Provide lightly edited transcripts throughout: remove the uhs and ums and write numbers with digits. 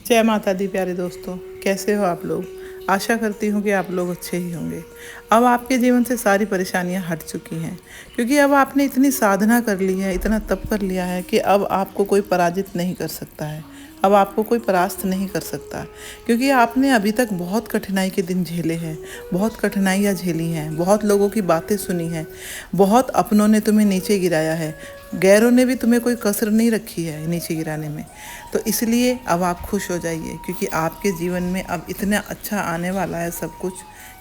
जय माता दी प्यारे दोस्तों, कैसे हो आप लोग। आशा करती हूँ कि आप लोग अच्छे ही होंगे। अब आपके जीवन से सारी परेशानियाँ हट चुकी हैं, क्योंकि अब आपने इतनी साधना कर ली है, इतना तप कर लिया है कि अब आपको कोई पराजित नहीं कर सकता है। अब आपको कोई परास्त नहीं कर सकता, क्योंकि आपने अभी तक बहुत कठिनाई के दिन झेले हैं, बहुत कठिनाइयाँ झेली हैं, बहुत लोगों की बातें सुनी हैं, बहुत अपनों ने तुम्हें नीचे गिराया है, गैरों ने भी तुम्हें कोई कसर नहीं रखी है नीचे गिराने में। तो इसलिए अब आप खुश हो जाइए, क्योंकि आपके जीवन में अब इतना अच्छा आने वाला है सब कुछ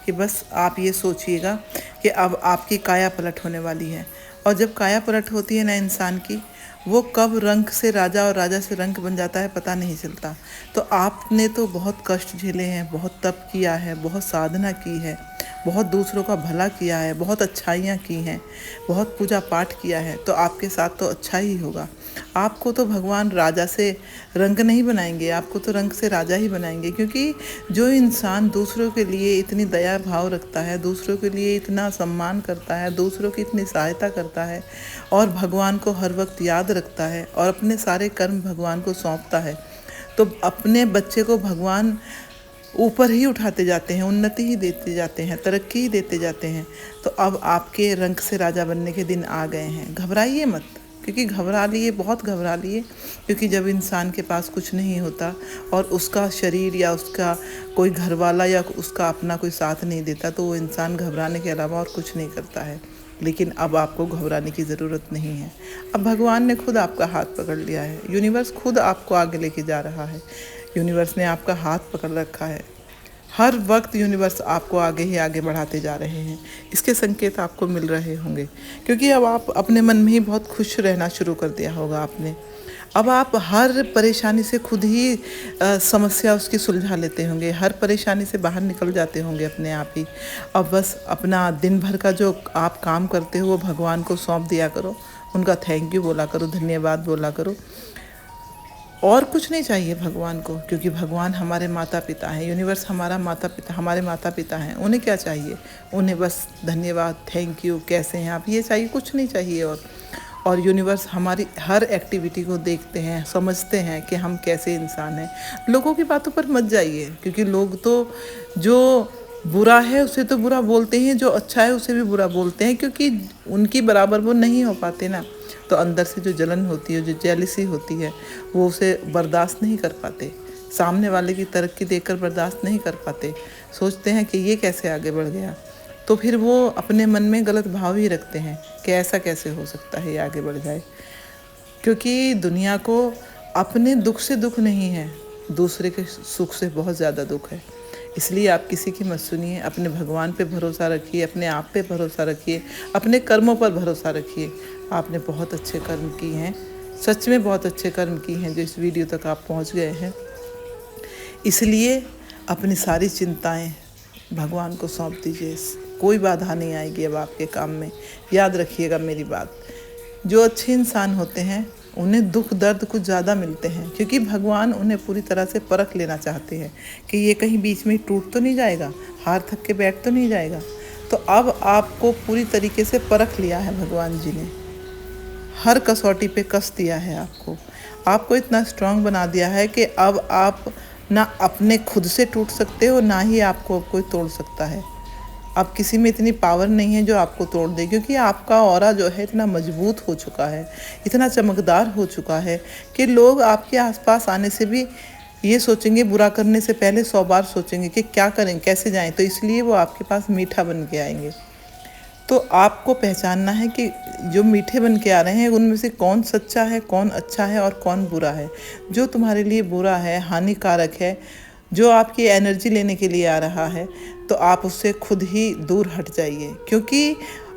कि बस आप ये सोचिएगा कि अब आपकी काया पलट होने वाली है। और जब काया पलट होती है ना इंसान की, वो कब रंक से राजा और राजा से रंक बन जाता है पता नहीं चलता। तो आपने तो बहुत कष्ट झेले हैं, बहुत तप किया है, बहुत साधना की है, बहुत दूसरों का भला किया है, बहुत अच्छाइयाँ की हैं, बहुत पूजा पाठ किया है, तो आपके साथ तो अच्छा ही होगा। आपको तो भगवान राजा से रंक नहीं बनाएंगे, आपको तो रंक से राजा ही बनाएंगे। क्योंकि जो इंसान दूसरों के लिए इतनी दया भाव रखता है, दूसरों के लिए इतना सम्मान करता है, दूसरों की इतनी सहायता करता है और भगवान को हर वक्त याद रखता है और अपने सारे कर्म भगवान को सौंपता है, तो अपने बच्चे को भगवान ऊपर ही उठाते जाते हैं, उन्नति ही देते जाते हैं, तरक्की ही देते जाते हैं। तो अब आपके रंक से राजा बनने के दिन आ गए हैं। घबराइए मत, क्योंकि घबरा लिए, बहुत घबरा लिए, क्योंकि जब इंसान के पास कुछ नहीं होता और उसका शरीर या उसका कोई घर वाला या उसका अपना कोई साथ नहीं देता, तो वो इंसान घबराने के अलावा और कुछ नहीं करता है। लेकिन अब आपको घबराने की ज़रूरत नहीं है। अब भगवान ने खुद आपका हाथ पकड़ लिया है, यूनिवर्स खुद आपको आगे लेके जा रहा है, यूनिवर्स ने आपका हाथ पकड़ रखा है। हर वक्त यूनिवर्स आपको आगे ही आगे बढ़ाते जा रहे हैं। इसके संकेत आपको मिल रहे होंगे, क्योंकि अब आप अपने मन में ही बहुत खुश रहना शुरू कर दिया होगा आपने। अब आप हर परेशानी से खुद ही समस्या उसकी सुलझा लेते होंगे, हर परेशानी से बाहर निकल जाते होंगे अपने आप ही। अब बस अपना दिन भर का जो आप काम करते हो वो भगवान को सौंप दिया करो, उनका थैंक यू बोला करो, धन्यवाद बोला करो। और कुछ नहीं चाहिए भगवान को, क्योंकि भगवान हमारे माता पिता हैं, यूनिवर्स हमारा माता पिता, हमारे माता पिता हैं। उन्हें क्या चाहिए, उन्हें बस धन्यवाद, थैंक यू, कैसे हैं आप, ये चाहिए, कुछ नहीं चाहिए। और यूनिवर्स हमारी हर एक्टिविटी को देखते हैं, समझते हैं कि हम कैसे इंसान हैं। लोगों की बातों पर मत जाइए, क्योंकि लोग तो जो बुरा है उसे तो बुरा बोलते हैं, जो अच्छा है उसे भी बुरा बोलते हैं, क्योंकि उनकी बराबर वो नहीं हो पाते ना। तो अंदर से जो जलन होती है, जो जेलिसी होती है, वो उसे बर्दाश्त नहीं कर पाते, सामने वाले की तरक्की देखकर बर्दाश्त नहीं कर पाते, सोचते हैं कि ये कैसे आगे बढ़ गया। तो फिर वो अपने मन में गलत भाव ही रखते हैं कि ऐसा कैसे हो सकता है ये आगे बढ़ जाए। क्योंकि दुनिया को अपने दुख से दुख नहीं है, दूसरे के सुख से बहुत ज़्यादा दुख है। इसलिए आप किसी की मत सुनिए, अपने भगवान पे भरोसा रखिए, अपने आप पे भरोसा रखिए, अपने कर्मों पर भरोसा रखिए। आपने बहुत अच्छे कर्म किए हैं, सच में बहुत अच्छे कर्म किए हैं जो इस वीडियो तक आप पहुंच गए हैं। इसलिए अपनी सारी चिंताएं भगवान को सौंप दीजिए, कोई बाधा नहीं आएगी अब आपके काम में। याद रखिएगा मेरी बात, जो अच्छे इंसान होते हैं उन्हें दुख दर्द कुछ ज़्यादा मिलते हैं, क्योंकि भगवान उन्हें पूरी तरह से परख लेना चाहते हैं कि ये कहीं बीच में टूट तो नहीं जाएगा, हार थक के बैठ तो नहीं जाएगा। तो अब आपको पूरी तरीके से परख लिया है भगवान जी ने, हर कसौटी पे कस दिया है आपको इतना स्ट्रांग बना दिया है कि अब आप ना अपने खुद से टूट सकते हो, ना ही आपको कोई तोड़ सकता है। अब किसी में इतनी पावर नहीं है जो आपको तोड़ दे, क्योंकि आपका ऑरा जो है इतना मजबूत हो चुका है, इतना चमकदार हो चुका है कि लोग आपके आसपास आने से भी ये सोचेंगे, बुरा करने से पहले 100 बार सोचेंगे कि क्या करें, कैसे जाएं। तो इसलिए वो आपके पास मीठा बन के आएंगे। तो आपको पहचानना है कि जो मीठे बन के आ रहे हैं उनमें से कौन सच्चा है, कौन अच्छा है और कौन बुरा है। जो तुम्हारे लिए बुरा है, हानिकारक है, जो आपकी एनर्जी लेने के लिए आ रहा है, तो आप उससे खुद ही दूर हट जाइए। क्योंकि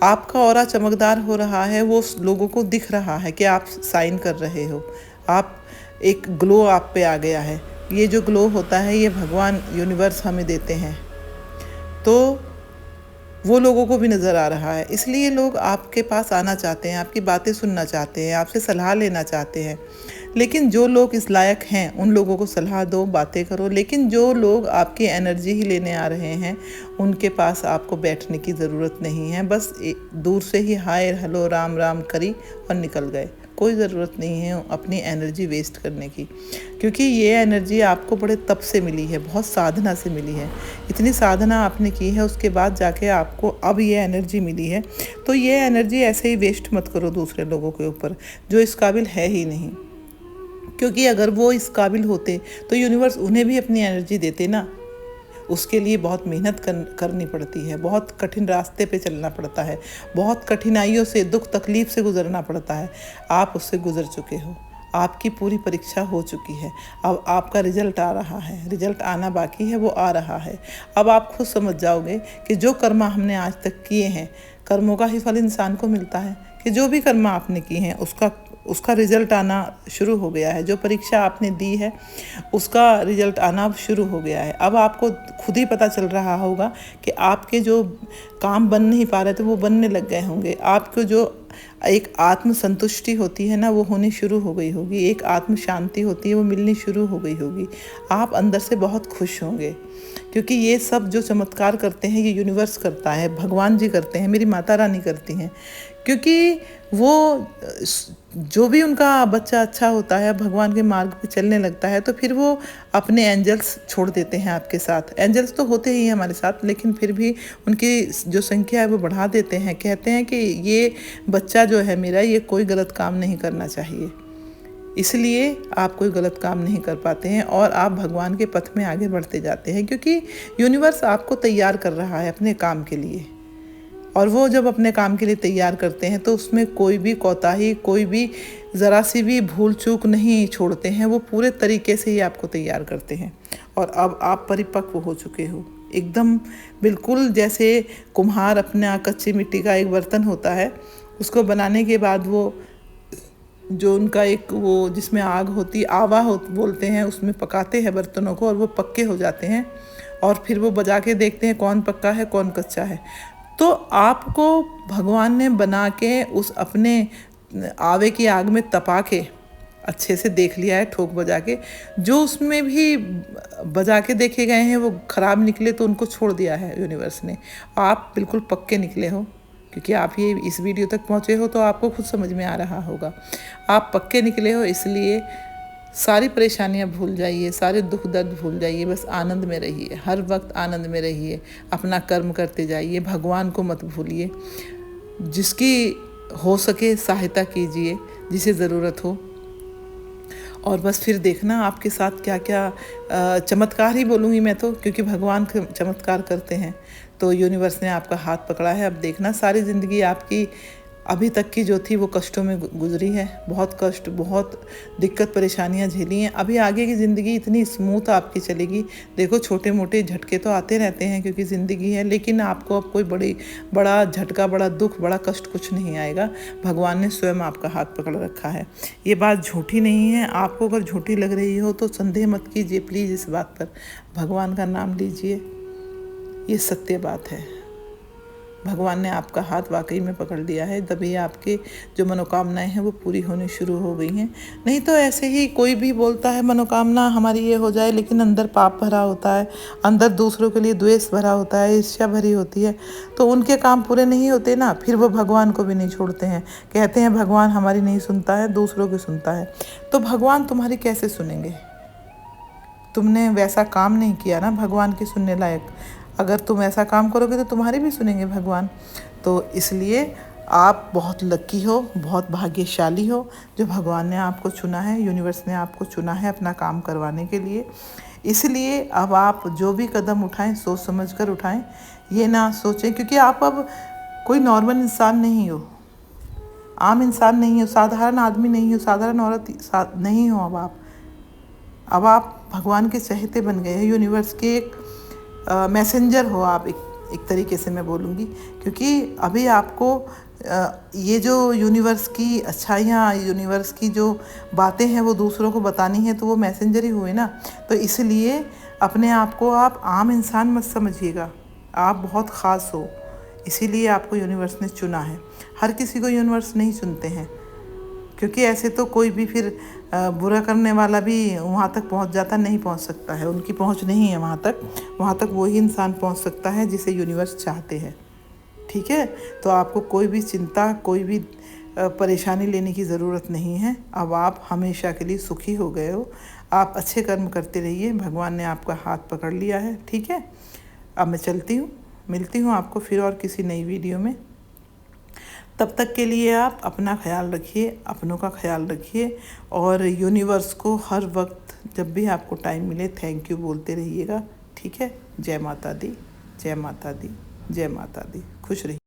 आपका ऑरा चमकदार हो रहा है, वो लोगों को दिख रहा है कि आप साइन कर रहे हो, आप एक ग्लो आप पे आ गया है। ये जो ग्लो होता है ये भगवान यूनिवर्स हमें देते हैं, तो वो लोगों को भी नज़र आ रहा है। इसलिए लोग आपके पास आना चाहते हैं, आपकी बातें सुनना चाहते हैं, आपसे सलाह लेना चाहते हैं। लेकिन जो लोग इस लायक हैं उन लोगों को सलाह दो, बातें करो। लेकिन जो लोग आपकी एनर्जी ही लेने आ रहे हैं उनके पास आपको बैठने की ज़रूरत नहीं है। बस दूर से ही हाय हेलो राम राम करी और निकल गए, कोई ज़रूरत नहीं है अपनी एनर्जी वेस्ट करने की, क्योंकि ये एनर्जी आपको बड़े तप से मिली है, बहुत साधना से मिली है। इतनी साधना आपने की है, उसके बाद जाके आपको अब ये एनर्जी मिली है। तो ये एनर्जी ऐसे ही वेस्ट मत करो दूसरे लोगों के ऊपर जो इस काबिल है ही नहीं, क्योंकि अगर वो इस काबिल होते तो यूनिवर्स उन्हें भी अपनी एनर्जी देते ना। उसके लिए बहुत मेहनत करनी पड़ती है, बहुत कठिन रास्ते पे चलना पड़ता है, बहुत कठिनाइयों से, दुख तकलीफ़ से गुजरना पड़ता है। आप उससे गुजर चुके हो, आपकी पूरी परीक्षा हो चुकी है, अब आपका रिजल्ट आ रहा है, रिजल्ट आना बाकी है, वो आ रहा है। अब आप खुद समझ जाओगे कि जो कर्म हमने आज तक किए हैं, कर्मों का ही फल इंसान को मिलता है, कि जो भी कर्म आपने किए हैं उसका रिज़ल्ट आना शुरू हो गया है। जो परीक्षा आपने दी है उसका रिज़ल्ट आना अब शुरू हो गया है। अब आपको खुद ही पता चल रहा होगा कि आपके जो काम बन नहीं पा रहे थे वो बनने लग गए होंगे। आपको जो एक आत्म संतुष्टि होती है ना, वो होनी शुरू हो गई होगी। एक आत्म शांति होती है, वो मिलनी शुरू हो गई होगी। आप अंदर से बहुत खुश होंगे, क्योंकि ये सब जो चमत्कार करते हैं ये यूनिवर्स करता है, भगवान जी करते हैं, मेरी माता रानी करती हैं। क्योंकि वो जो भी उनका बच्चा अच्छा होता है, भगवान के मार्ग पे चलने लगता है, तो फिर वो अपने एंजल्स छोड़ देते हैं आपके साथ। एंजल्स तो होते ही हैं हमारे साथ, लेकिन फिर भी उनकी जो संख्या है वो बढ़ा देते हैं। कहते हैं कि ये बच्चा जो है मेरा, ये कोई गलत काम नहीं करना चाहिए, इसलिए आप कोई गलत काम नहीं कर पाते हैं और आप भगवान के पथ में आगे बढ़ते जाते हैं, क्योंकि यूनिवर्स आपको तैयार कर रहा है अपने काम के लिए। और वो जब अपने काम के लिए तैयार करते हैं तो उसमें कोई भी कोताही, कोई भी ज़रा सी भी भूल चूक नहीं छोड़ते हैं। वो पूरे तरीके से ही आपको तैयार करते हैं। और अब आप परिपक्व हो चुके हो एकदम, बिल्कुल जैसे कुम्हार अपना कच्ची मिट्टी का एक बर्तन होता है, उसको बनाने के बाद वो जो उनका एक वो जिसमें आग होती, आवा हो बोलते हैं, उसमें पकाते हैं बर्तनों को और वो पक्के हो जाते हैं। और फिर वो बजा के देखते हैं कौन पक्का है कौन कच्चा है। तो आपको भगवान ने बना के उस अपने आवे की आग में तपा के अच्छे से देख लिया है, ठोक बजा के। जो उसमें भी बजा के देखे गए हैं वो ख़राब निकले तो उनको छोड़ दिया है यूनिवर्स ने। आप बिल्कुल पक्के निकले हो, क्योंकि आप ये इस वीडियो तक पहुँचे हो तो आपको खुद समझ में आ रहा होगा। आप पक्के निकले हो, इसलिए सारी परेशानियां भूल जाइए, सारे दुख दर्द भूल जाइए, बस आनंद में रहिए, हर वक्त आनंद में रहिए, अपना कर्म करते जाइए, भगवान को मत भूलिए। जिसकी हो सके सहायता कीजिए, जिसे ज़रूरत हो। और बस फिर देखना आपके साथ क्या क्या चमत्कार ही बोलूँगी मैं तो, क्योंकि भगवान चमत्कार करते हैं। तो यूनिवर्स ने आपका हाथ पकड़ा है, अब देखना सारी ज़िंदगी आपकी अभी तक की जो थी वो कष्टों में गुजरी है। बहुत कष्ट, बहुत दिक्कत परेशानियां झेली हैं। अभी आगे की ज़िंदगी इतनी स्मूथ आपकी चलेगी। देखो छोटे मोटे झटके तो आते रहते हैं क्योंकि ज़िंदगी है, लेकिन आपको अब कोई बड़ा झटका, बड़ा दुख, बड़ा कष्ट कुछ नहीं आएगा। भगवान ने स्वयं आपका हाथ पकड़ रखा है। ये बात झूठी नहीं है। आपको अगर झूठी लग रही हो तो संदेह मत कीजिए प्लीज़ इस बात पर। भगवान का नाम लीजिए, ये सत्य बात है। भगवान ने आपका हाथ वाकई में पकड़ लिया है, तभी आपके जो मनोकामनाएं हैं वो पूरी होनी शुरू हो गई हैं। नहीं तो ऐसे ही कोई भी बोलता है मनोकामना हमारी ये हो जाए, लेकिन अंदर पाप भरा होता है, अंदर दूसरों के लिए द्वेष भरा होता है, ईर्ष्या भरी होती है, तो उनके काम पूरे नहीं होते ना। फिर वो भगवान को भी नहीं छोड़ते हैं, कहते हैं भगवान हमारी नहीं सुनता है, दूसरों की सुनता है। तो भगवान तुम्हारी कैसे सुनेंगे? तुमने वैसा काम नहीं किया ना भगवान की सुनने लायक। अगर तुम ऐसा काम करोगे तो तुम्हारी भी सुनेंगे भगवान। तो इसलिए आप बहुत लकी हो, बहुत भाग्यशाली हो जो भगवान ने आपको चुना है, यूनिवर्स ने आपको चुना है अपना काम करवाने के लिए। इसलिए अब आप जो भी कदम उठाएं सोच समझ कर उठाएं, ये ना सोचें, क्योंकि आप अब कोई नॉर्मल इंसान नहीं हो, आम इंसान नहीं हो, साधारण आदमी नहीं हो, साधारण औरत नहीं हो। अब आप भगवान के चहेते बन गए हैं, यूनिवर्स के एक मैसेंजर हो आप, एक तरीके से मैं बोलूँगी। क्योंकि अभी आपको ये जो यूनिवर्स की अच्छाइयाँ, यूनिवर्स की जो बातें हैं वो दूसरों को बतानी है, तो वो मैसेंजर ही हुए ना। तो इसलिए अपने आप को आप आम इंसान मत समझिएगा, आप बहुत ख़ास हो, इसीलिए आपको यूनिवर्स ने चुना है। हर किसी को यूनिवर्स नहीं चुनते हैं, क्योंकि ऐसे तो कोई भी फिर बुरा करने वाला भी वहाँ तक पहुँच जाता, नहीं पहुँच सकता है, उनकी पहुँच नहीं है वहाँ तक वही इंसान पहुँच सकता है जिसे यूनिवर्स चाहते हैं। ठीक है, तो आपको कोई भी चिंता, कोई भी परेशानी लेने की ज़रूरत नहीं है। अब आप हमेशा के लिए सुखी हो गए हो। आप अच्छे कर्म करते रहिए, भगवान ने आपका हाथ पकड़ लिया है, ठीक है। अब मैं चलती हूँ, मिलती हूँ आपको फिर और किसी नई वीडियो में। तब तक के लिए आप अपना ख्याल रखिए, अपनों का ख्याल रखिए, और यूनिवर्स को हर वक्त जब भी आपको टाइम मिले थैंक यू बोलते रहिएगा, ठीक है। जय माता दी, जय माता दी, जय माता दी। खुश रहिए।